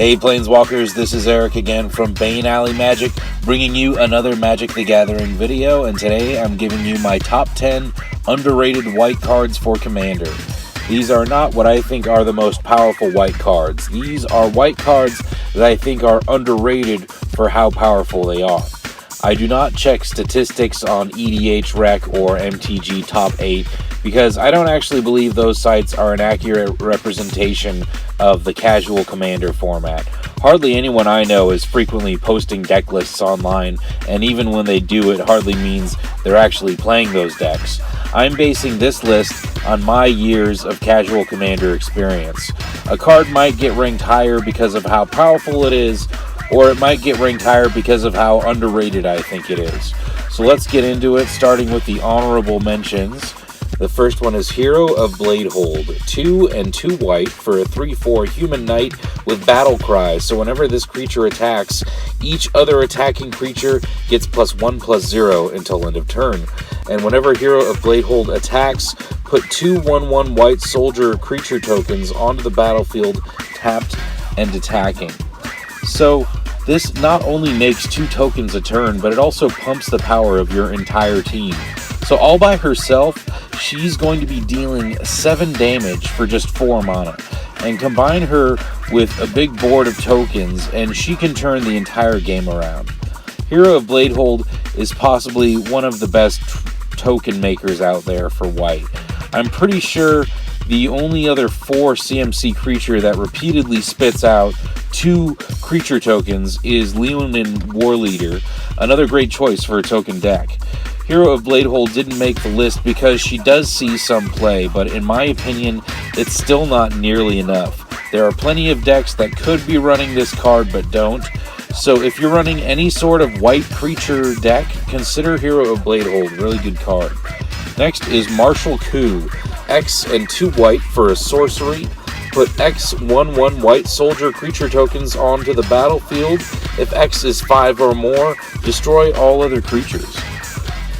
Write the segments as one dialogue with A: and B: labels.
A: Hey Planeswalkers, this is Eric again from Bane Alley Magic, bringing you another Magic the Gathering video, and today I'm giving you my top 10 underrated white cards for Commander. These are not what I think are the most powerful white cards. These are white cards that I think are underrated for how powerful they are. I do not check statistics on EDH Rec or MTG Top 8 because I don't actually believe those sites are an accurate representation of the casual Commander format. Hardly anyone I know is frequently posting deck lists online, and even when they do, it hardly means they're actually playing those decks. I'm basing this list on my years of casual Commander experience. A card might get ranked higher because of how powerful it is, or it might get ranked higher because of how underrated I think it is. So let's get into it, starting with the honorable mentions. The first one is Hero of Bladehold, 2 and 2 white for a 3/4 human knight with battle cry. So whenever this creature attacks, each other attacking creature gets +1/+0 until end of turn. And whenever Hero of Bladehold attacks, put 2 1/1 white soldier creature tokens onto the battlefield, tapped and attacking. So this not only makes 2 tokens a turn, but it also pumps the power of your entire team. So all by herself, she's going to be dealing 7 damage for just 4 mana. And combine her with a big board of tokens, and she can turn the entire game around. Hero of Bladehold is possibly one of the best token makers out there for white. I'm pretty sure the only other 4 CMC creature that repeatedly spits out 2 creature tokens is Leonin Warleader, another great choice for a token deck. Hero of Bladehold didn't make the list because she does see some play, but in my opinion, it's still not nearly enough. There are plenty of decks that could be running this card but don't. So if you're running any sort of white creature deck, consider Hero of Bladehold, really good card. Next is Martial Coup, X and 2 white for a sorcery. Put X 1/1 white soldier creature tokens onto the battlefield. If X is 5 or more, destroy all other creatures.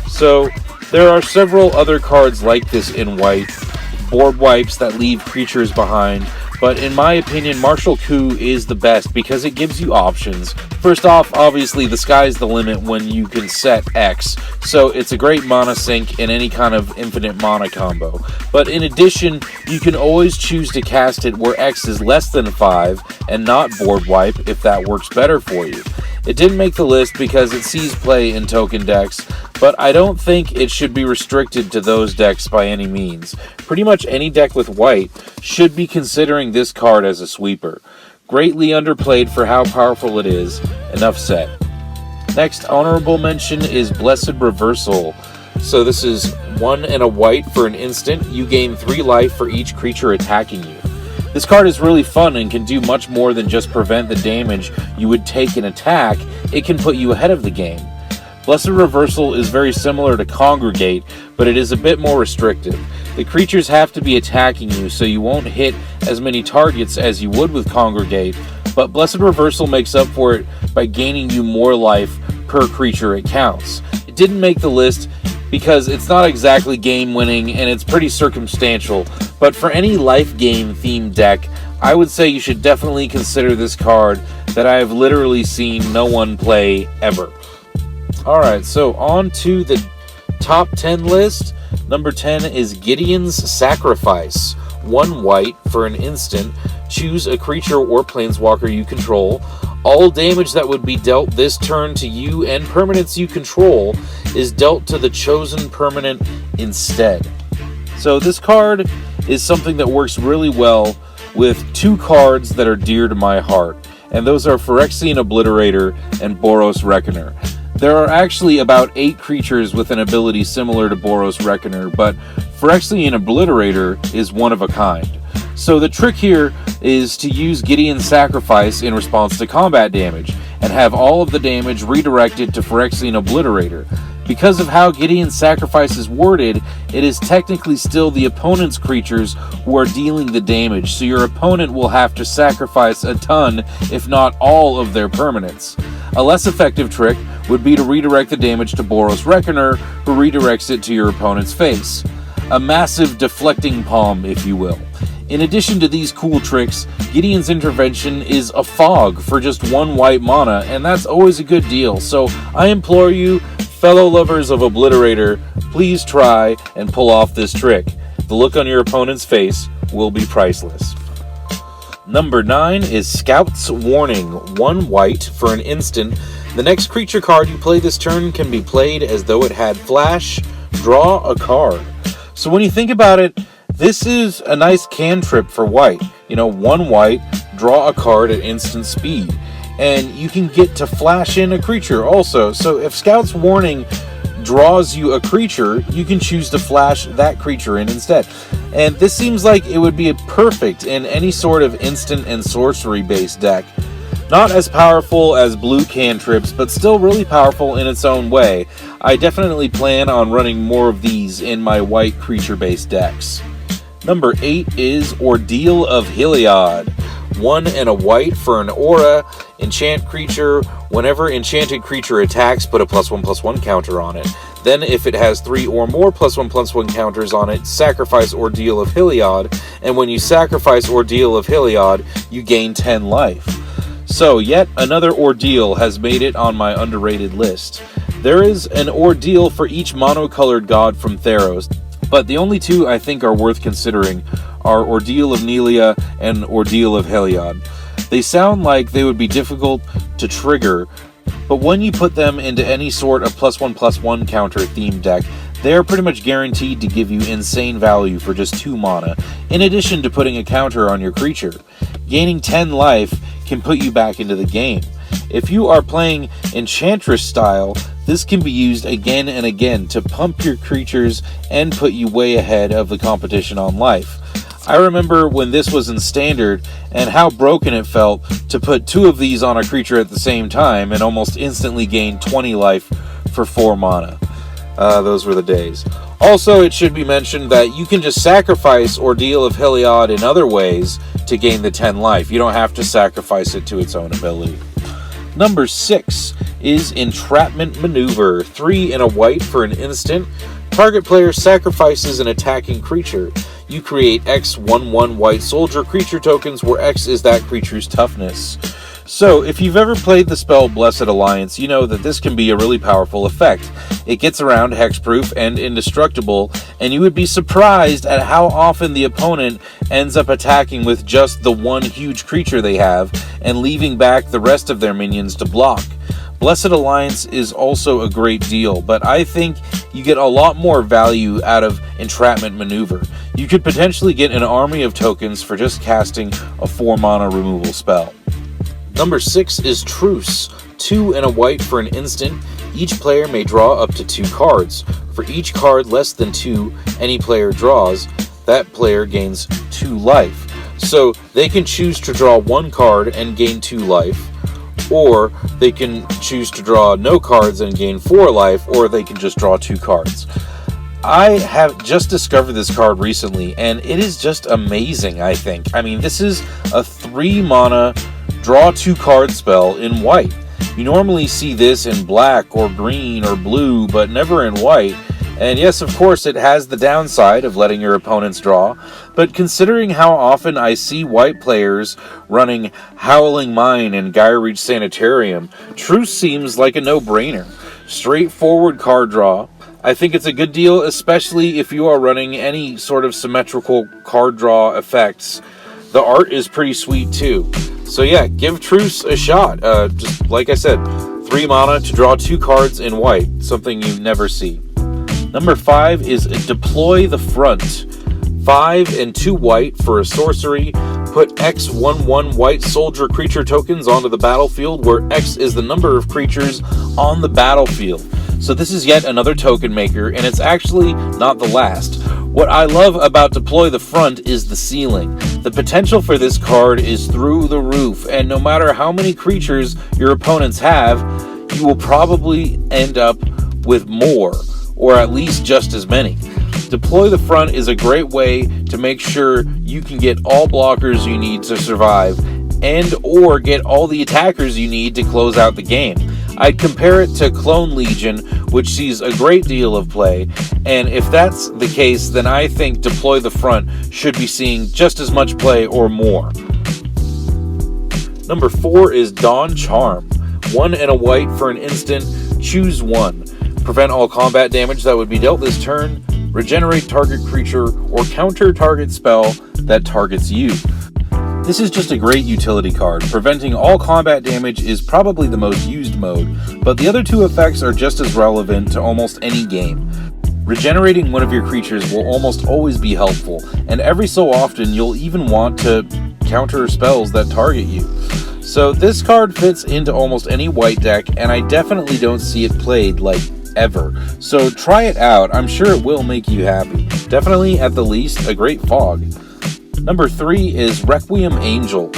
A: So there are several other cards like this in white, board wipes that leave creatures behind, but in my opinion, Martial Coup is the best because it gives you options. First off, obviously the sky's the limit when you can set X, so it's a great mana sink in any kind of infinite mana combo. But in addition, you can always choose to cast it where X is less than 5 and not board wipe if that works better for you. It didn't make the list because it sees play in token decks, but I don't think it should be restricted to those decks by any means. Pretty much any deck with white should be considering this card as a sweeper. Greatly underplayed for how powerful it is. Enough said. Next honorable mention is Blessed Reversal. So this is 1 and a white for an instant. You gain 3 life for each creature attacking you. This card is really fun and can do much more than just prevent the damage you would take in attack. It can put you ahead of the game. Blessed Reversal is very similar to Congregate, but it is a bit more restrictive. The creatures have to be attacking you, so you won't hit as many targets as you would with Congregate, but Blessed Reversal makes up for it by gaining you more life per creature it counts. It didn't make the list because it's not exactly game-winning and it's pretty circumstantial, but for any life game themed deck, I would say you should definitely consider this card that I have literally seen no one play ever. Alright, so on to the top 10 list. Number 10 is Gideon's Sacrifice. 1 white for an instant. Choose a creature or planeswalker you control. All damage that would be dealt this turn to you and permanents you control is dealt to the chosen permanent instead. So this card is something that works really well with 2 cards that are dear to my heart, and those are Phyrexian Obliterator and Boros Reckoner. There are actually about 8 creatures with an ability similar to Boros Reckoner, but Phyrexian Obliterator is one of a kind. So the trick here is to use Gideon's Sacrifice in response to combat damage, and have all of the damage redirected to Phyrexian Obliterator. Because of how Gideon's Sacrifice is worded, it is technically still the opponent's creatures who are dealing the damage, so your opponent will have to sacrifice a ton, if not all, of their permanents. A less effective trick would be to redirect the damage to Boros Reckoner, who redirects it to your opponent's face. A massive deflecting palm, if you will. In addition to these cool tricks, Gideon's intervention is a fog for just 1 white mana, and that's always a good deal. So I implore you, fellow lovers of Obliterator, please try and pull off this trick. The look on your opponent's face will be priceless. Number 9 is Scout's Warning. 1 white for an instant. The next creature card you play this turn can be played as though it had flash. Draw a card. So when you think about it, this is a nice cantrip for white. 1 white, draw a card at instant speed. And you can get to flash in a creature also. So if Scout's Warning draws you a creature, you can choose to flash that creature in instead. And this seems like it would be perfect in any sort of instant and sorcery based deck. Not as powerful as blue cantrips, but still really powerful in its own way. I definitely plan on running more of these in my white creature based decks. Number 8 is Ordeal of Heliod. 1 and a white for an aura, enchant creature. Whenever enchanted creature attacks, put a +1/+1 counter on it. Then if it has 3 or more +1/+1 counters on it, sacrifice Ordeal of Heliod, and when you sacrifice Ordeal of Heliod, you gain 10 life. So yet another Ordeal has made it on my underrated list. There is an Ordeal for each monocolored god from Theros, but the only 2 I think are worth considering are Ordeal of Nelia and Ordeal of Heliod. They sound like they would be difficult to trigger, but when you put them into any sort of +1/+1 counter theme deck, they are pretty much guaranteed to give you insane value for just 2 mana, in addition to putting a counter on your creature. Gaining 10 life can put you back into the game. If you are playing Enchantress style, this can be used again and again to pump your creatures and put you way ahead of the competition on life. I remember when this was in Standard and how broken it felt to put 2 of these on a creature at the same time and almost instantly gain 20 life for 4 mana. Those were the days. Also, it should be mentioned that you can just sacrifice Ordeal of Heliod in other ways to gain the 10 life. You don't have to sacrifice it to its own ability. Number 6 is Entrapment Maneuver. 3 and a white for an instant. Target player sacrifices an attacking creature. You create X 1/1 white soldier creature tokens where X is that creature's toughness. So, if you've ever played the spell Blessed Alliance, you know that this can be a really powerful effect. It gets around hexproof and indestructible, and you would be surprised at how often the opponent ends up attacking with just the 1 huge creature they have, and leaving back the rest of their minions to block. Blessed Alliance is also a great deal, but I think you get a lot more value out of Entrapment Maneuver. You could potentially get an army of tokens for just casting a 4 mana removal spell. Number 6 is Truce. 2 and a white for an instant. Each player may draw up to 2 cards. For each card less than 2 any player draws, that player gains 2 life. So they can choose to draw 1 card and gain 2 life, or they can choose to draw no cards and gain 4 life, or they can just draw 2 cards. I have just discovered this card recently, and it is just amazing, I think. I mean, this is a 3 mana draw 2 card spell in white. You normally see this in black or green or blue, but never in white. And yes, of course, it has the downside of letting your opponents draw, but considering how often I see white players running Howling Mine and Gyreach Sanitarium, Truce seems like a no-brainer. Straightforward card draw. I think it's a good deal, especially if you are running any sort of symmetrical card draw effects. The art is pretty sweet too. So yeah, give Truce a shot. Just like I said, 3 mana to draw 2 cards in white, something you never see. Number 5 is Deploy the Front. 5 and 2 white for a sorcery. Put X 1/1 white soldier creature tokens onto the battlefield, where X is the number of creatures on the battlefield. So this is yet another token maker, and it's actually not the last. What I love about Deploy the Front is the ceiling. The potential for this card is through the roof, and no matter how many creatures your opponents have, you will probably end up with more, or at least just as many. Deploy the Front is a great way to make sure you can get all blockers you need to survive, and or get all the attackers you need to close out the game. I'd compare it to Clone Legion, which sees a great deal of play, and if that's the case, then I think Deploy the Front should be seeing just as much play or more. Number 4 is Dawn Charm. 1 and a white for an instant, choose 1. Prevent all combat damage that would be dealt this turn, regenerate target creature, or counter target spell that targets you. This is just a great utility card. Preventing all combat damage is probably the most used mode, but the other 2 effects are just as relevant to almost any game. Regenerating one of your creatures will almost always be helpful, and every so often you'll even want to counter spells that target you. So this card fits into almost any white deck, and I definitely don't see it played like ever. So try it out, I'm sure it will make you happy. Definitely, at the least, a great fog. Number 3 is Requiem Angel.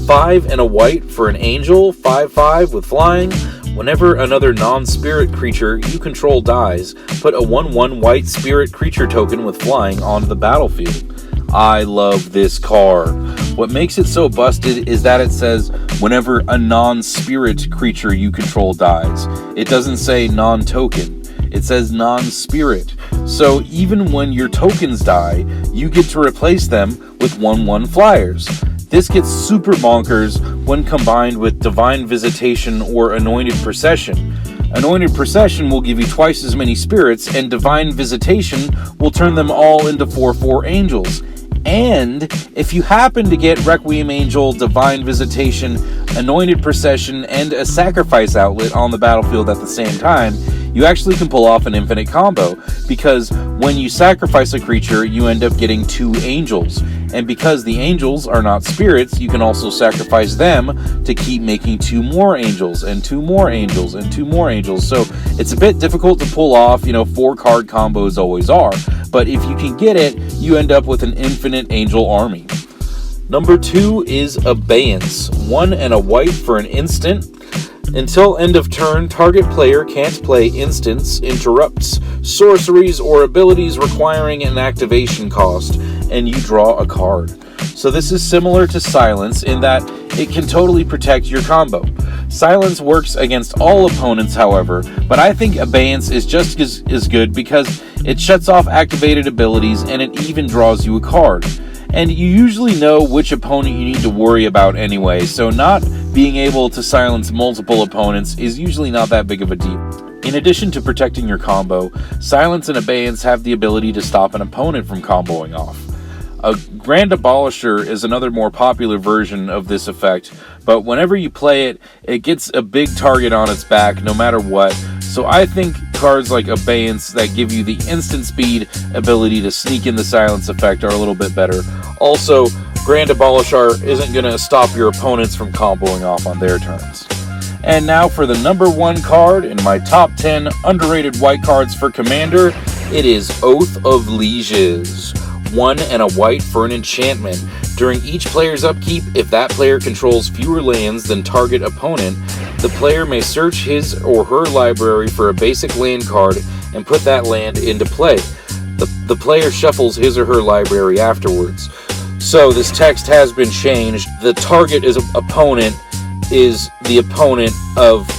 A: 5 and a white for an angel, 5/5 with flying. Whenever another non-spirit creature you control dies, put a 1/1 white spirit creature token with flying onto the battlefield. I love this card. What makes it so busted is that it says whenever a non-spirit creature you control dies. It doesn't say non-token. It says non-spirit. So even when your tokens die, you get to replace them with 1/1 flyers. This gets super bonkers when combined with Divine Visitation or Anointed Procession. Anointed Procession will give you twice as many spirits, and Divine Visitation will turn them all into 4/4 angels. And if you happen to get Requiem Angel, Divine Visitation, Anointed Procession, and a Sacrifice Outlet on the battlefield at the same time, you actually can pull off an infinite combo, because when you sacrifice a creature, you end up getting 2 angels. And because the angels are not spirits, you can also sacrifice them to keep making 2 more angels, and 2 more angels, and 2 more angels. So it's a bit difficult to pull off, 4-card combos always are. But if you can get it, you end up with an infinite angel army. Number 2 is Abeyance. 1 and a white for an instant. Until end of turn, target player can't play instants, interrupts, sorceries, or abilities requiring an activation cost, and you draw a card. So this is similar to Silence in that it can totally protect your combo. Silence works against all opponents, however, but I think Abeyance is just as good because it shuts off activated abilities and it even draws you a card. And you usually know which opponent you need to worry about anyway, so not being able to silence multiple opponents is usually not that big of a deal. In addition to protecting your combo, Silence and Abeyance have the ability to stop an opponent from comboing off. A Grand Abolisher is another more popular version of this effect, but whenever you play it, it gets a big target on its back no matter what, so I think cards like Abeyance that give you the instant speed ability to sneak in the silence effect are a little bit better. Also, Grand Abolisher isn't going to stop your opponents from comboing off on their turns. And now for the number 1 card in my top 10 underrated white cards for Commander, it is Oath of Lieges. 1 and a white for an enchantment. During each player's upkeep, if that player controls fewer lands than target opponent, the player may search his or her library for a basic land card and put that land into play. The player shuffles his or her library afterwards. So this text has been changed. The target opponent is the opponent of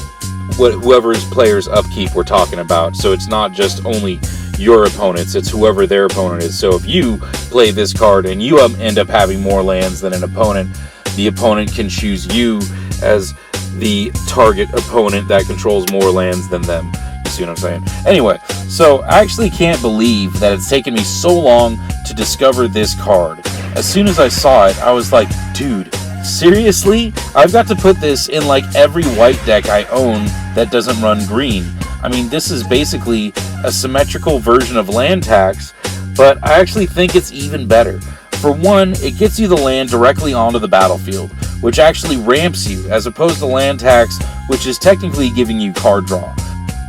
A: whoever's player's upkeep we're talking about. So it's not just only your opponents, it's whoever their opponent is. So if you play this card and you end up having more lands than an opponent, the opponent can choose you as the target opponent that controls more lands than them. You see what I'm saying? Anyway, so I actually can't believe that it's taken me so long to discover this card. As soon as I saw it, I was like, dude, seriously? I've got to put this in like every white deck I own that doesn't run green. I mean, this is basically a symmetrical version of land tax, but I actually think it's even better. For one, it gets you the land directly onto the battlefield, which actually ramps you, as opposed to land tax, which is technically giving you card draw.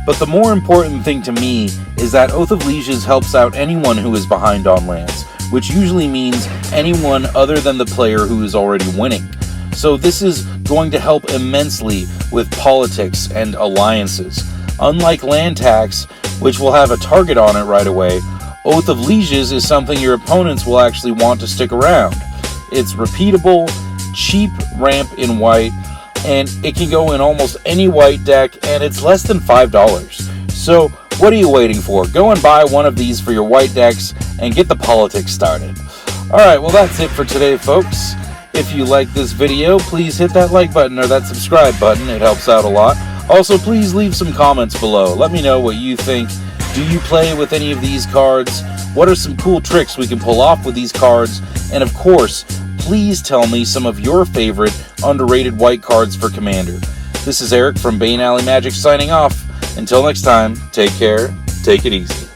A: But the more important thing to me is that Oath of Lieges helps out anyone who is behind on lands, which usually means anyone other than the player who is already winning. So this is going to help immensely with politics and alliances. Unlike land tax, which will have a target on it right away, Oath of Lieges is something your opponents will actually want to stick around. It's repeatable, cheap ramp in white, and it can go in almost any white deck, and it's less than $5. So what are you waiting for? Go and buy one of these for your white decks and get the politics started. Alright, well that's it for today, folks. If you like this video, please hit that like button or that subscribe button. It helps out a lot. Also, please leave some comments below. Let me know what you think. Do you play with any of these cards? What are some cool tricks we can pull off with these cards? And of course, please tell me some of your favorite underrated white cards for Commander. This is Eric from Bane Alley Magic signing off. Until next time, take care, take it easy.